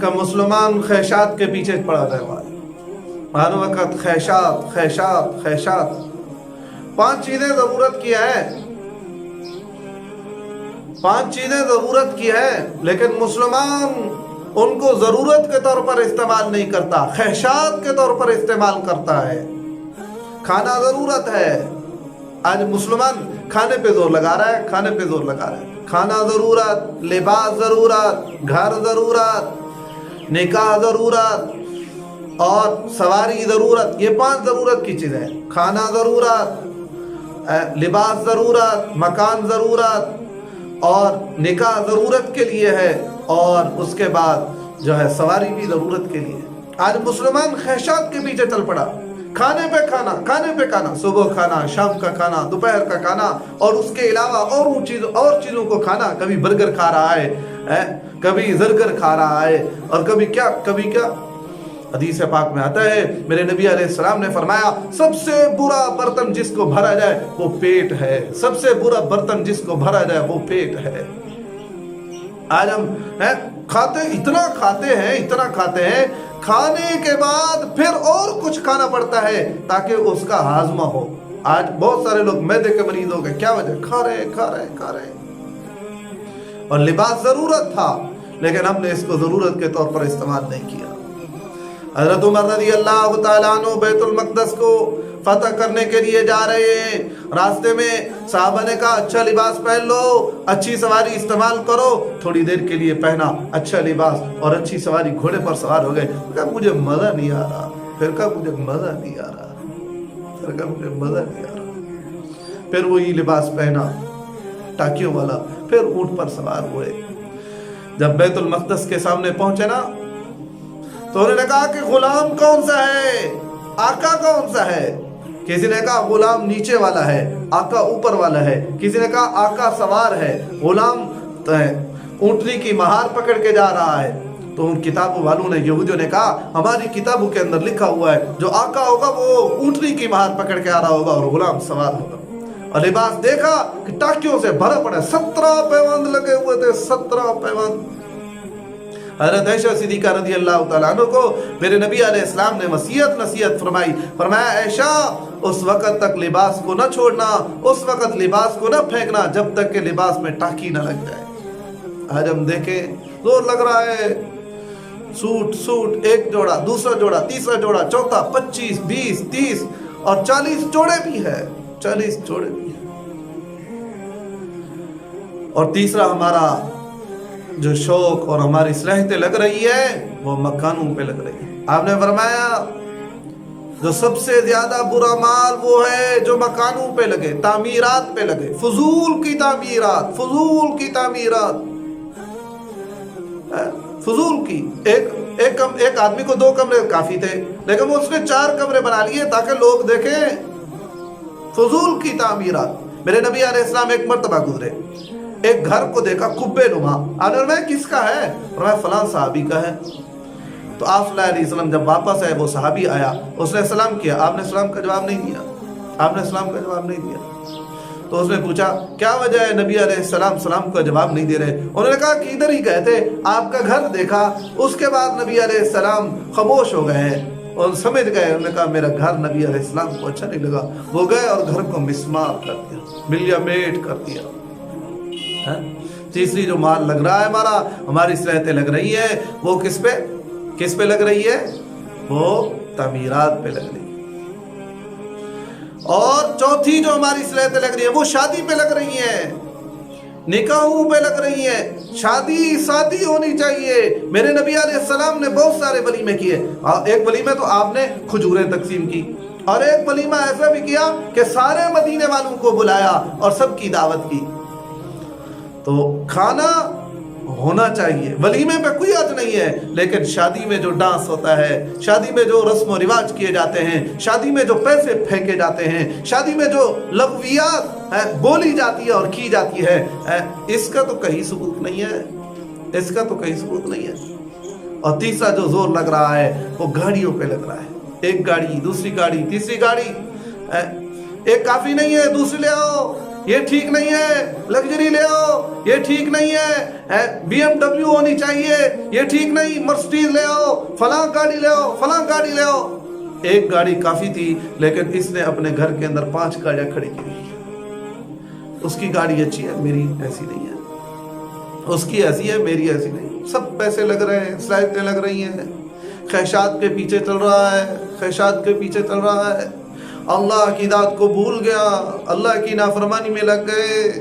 کہ مسلمان خواہشات کے پیچھے پڑا رہا ہے، ہر وقت خواہشات خواہشات خواہشات۔ 5 چیزیں ضرورت کی ہیں، 5 چیزیں ضرورت کی ہیں، لیکن مسلمان ان کو ضرورت کے طور پر استعمال نہیں کرتا، خواہشات کے طور پر استعمال کرتا ہے۔ کھانا ضرورت ہے، آج مسلمان کھانے پہ زور لگا رہا ہے، کھانے پہ زور لگا رہا ہے۔ کھانا ضرورت، لباس ضرورت، گھر ضرورت، نکاح ضرورت اور سواری ضرورت، یہ 5 ضرورت کی چیزیں ہیں۔ کھانا ضرورت، لباس ضرورت، مکان ضرورت اور نکاح ضرورت کے لیے ہے، اور اس کے بعد جو ہے سواری بھی ضرورت کے لیے۔ آج مسلمان خواہشات کے پیچھے چل پڑا، کھانے پہ کھانا، کھانے پہ کھانا، صبح کھانا، شام کا کھانا، دوپہر کا کھانا، اور اس کے علاوہ اور چیزوں کو کھانا۔ کبھی برگر کھا رہا ہے، کبھی زرگر کھا رہا ہے، اور کبھی کیا کبھی کیا۔ حدیث پاک میں آتا ہے، میرے نبی علیہ السلام نے فرمایا سب سے برا برتن جس کو بھرا جائے وہ پیٹ ہے، سب سے برا برتن جس کو بھرا جائے وہ پیٹ ہے۔ آج ہم کھاتے اتنا کھاتے ہیں، کھانے کے بعد پھر اور کچھ کھانا پڑتا ہے تاکہ اس کا ہاضمہ ہو۔ آج بہت سارے لوگ معدے کے مریض ہو گئے، کیا وجہ؟ کھا رہے۔ اور لباس ضرورت تھا، لیکن ہم نے اس کو ضرورت کے طور پر استعمال نہیں کیا۔ حضرت عمر رضی اللہ تعالیٰ عنہ بیت المقدس کو فتح کرنے کے لیے جا رہے ہیں، راستے میں صحابہ نے کہا اچھا لباس پہن لو، اچھی سواری استعمال کرو۔ تھوڑی دیر کے لیے پہنا اچھا لباس اور اچھی سواری، گھوڑے پر سوار ہو گئے۔ کہا مجھے مزہ نہیں آ رہا، پھر وہی لباس پہنا ٹاکیوں والا، پھر اونٹ پر سوار ہوئے۔ جب بیت المقدس کے سامنے پہنچے نا تو انہوں نے کہا کہ غلام کون سا ہے، آقا کون سا ہے؟ کسی نے کہا غلام نیچے والا ہے، آقا اوپر والا ہے۔ کسی نے کہا آقا سوار ہے، غلام اونٹنی کی مہار پکڑ کے جا رہا ہے۔ تو ان کتابوں والوں نے، یہودیوں نے کہا ہماری کتابوں کے اندر لکھا ہوا ہے جو آقا ہوگا وہ اونٹنی کی مہار پکڑ کے آ رہا ہوگا اور غلام سوار ہوگا۔ اور لباس دیکھا کہ ٹاکیوں سے بھرا پڑا، 17 پیوند لگے ہوئے تھے، 17 پیوند۔ حضرت عائشہ صدیقہ رضی اللہ تعالیٰ عنہ کو میرے نبی علیہ السلام نے نصیحت فرمایا عائشہ اس وقت تک لباس کو نہ چھوڑنا، اس وقت لباس کو نہ پھینکنا جب تک کہ لباس میں ٹاکی نہ لگ جائے۔ آج ہم دیکھیں زور لگ رہا ہے، سوٹ ایک جوڑا، دوسرا جوڑا، تیسرا جوڑا، چوتھا، 25، 20، 30 اور 40 جوڑے بھی ہے، 40 جوڑے بھی ہیں۔ اور تیسرا ہمارا جو شوق اور ہماری صلاحیتیں لگ رہی ہے وہ مکانوں پہ لگ رہی ہے۔ آپ نے فرمایا جو سب سے زیادہ برا مال وہ ہے جو مکانوں پہ لگے، تعمیرات پہ لگے، فضول کی تعمیرات، فضول کی۔ ایک آدمی کو 2 کمرے کافی تھے، لیکن اس نے 4 کمرے بنا لیے تاکہ لوگ دیکھیں، فضول کی تعمیرات۔ میرے نبی علیہ السلام ایک مرتبہ گزرے، ایک گھر کو دیکھا کبے نما، آپ نے فرمایا کس کا ہے؟ فرمایا فلاں صحابی کا ہے۔ تو آپ صلی اللہ علیہ وسلم جب واپس آئے وہ صحابی آیا، اس نے سلام کیا، آپ نے سلام کا جواب نہیں دیا۔ تو اس نے پوچھا کیا وجہ ہے نبی علیہ السلام سلام کا جواب نہیں دے رہے؟ انہوں نے کہا کہ ادھر ہی گئے تھے، آپ کا گھر دیکھا، اس کے بعد نبی علیہ السلام خاموش ہو گئے ہیں اور سمجھ گئے۔ انہوں نے کہا میرا گھر نبی علیہ السلام کو اچھا نہیں لگا، وہ گئے اور گھر کو مسمار کر دیا، ملیا میٹ کر دیا۔ تیسری جو مال لگ رہا ہے ہماری صلاحیتیں لگ رہی ہے وہ کس پہ لگ رہی ہے؟ وہ تعمیرات پہ لگ رہی ہے۔ اور چوتھی جو ہماری صلاحیتیں لگ رہی ہے وہ شادی پہ لگ رہی ہیں، نکاحوں پہ لگ رہی ہیں۔ شادی ہونی چاہیے۔ میرے نبی علیہ السلام نے بہت سارے ولیمے کیے، ایک ولیمے تو آپ نے کھجوریں تقسیم کی، اور ایک ولیمہ ایسا بھی کیا کہ سارے مدینے والوں کو بلایا اور سب کی دعوت کی۔ تو کھانا ہونا چاہیے، ولیمے پہ کوئی حرج نہیں ہے، لیکن شادی میں جو ڈانس ہوتا ہے، شادی میں جو رسم و رواج کیے جاتے ہیں، شادی میں جو پیسے پھینکے جاتے ہیں، شادی میں جو لغویات بولی جاتی ہے اور کی جاتی ہے، اس کا تو کہیں ثبوت نہیں ہے۔ اور تیسرا جو زور لگ رہا ہے وہ گاڑیوں پہ لگ رہا ہے، ایک گاڑی، دوسری گاڑی، تیسری گاڑی، ایک کافی نہیں ہے، دوسری لے آؤ، یہ ٹھیک نہیں ہے، لگژری لے آؤ، یہ ٹھیک نہیں ہے، BMW ہونی چاہیے، یہ ٹھیک نہیں، مرسڈیز لے آؤ، فلاں گاڑی لے آؤ، فلاں گاڑی لے آؤ۔ ایک گاڑی کافی تھی، لیکن اس نے اپنے گھر کے اندر 5 گاڑیاں کھڑی کی۔ اس کی گاڑی اچھی ہے، میری ایسی نہیں ہے، اس کی ایسی ہے، میری ایسی نہیں، سب پیسے لگ رہے ہیں، سلائٹیں لگ رہی ہیں، خواہشات کے پیچھے چل رہا ہے، خواہشات کے پیچھے چل رہا ہے، اللہ کی ذات کو بھول گیا، اللہ کی نافرمانی میں لگ گئے۔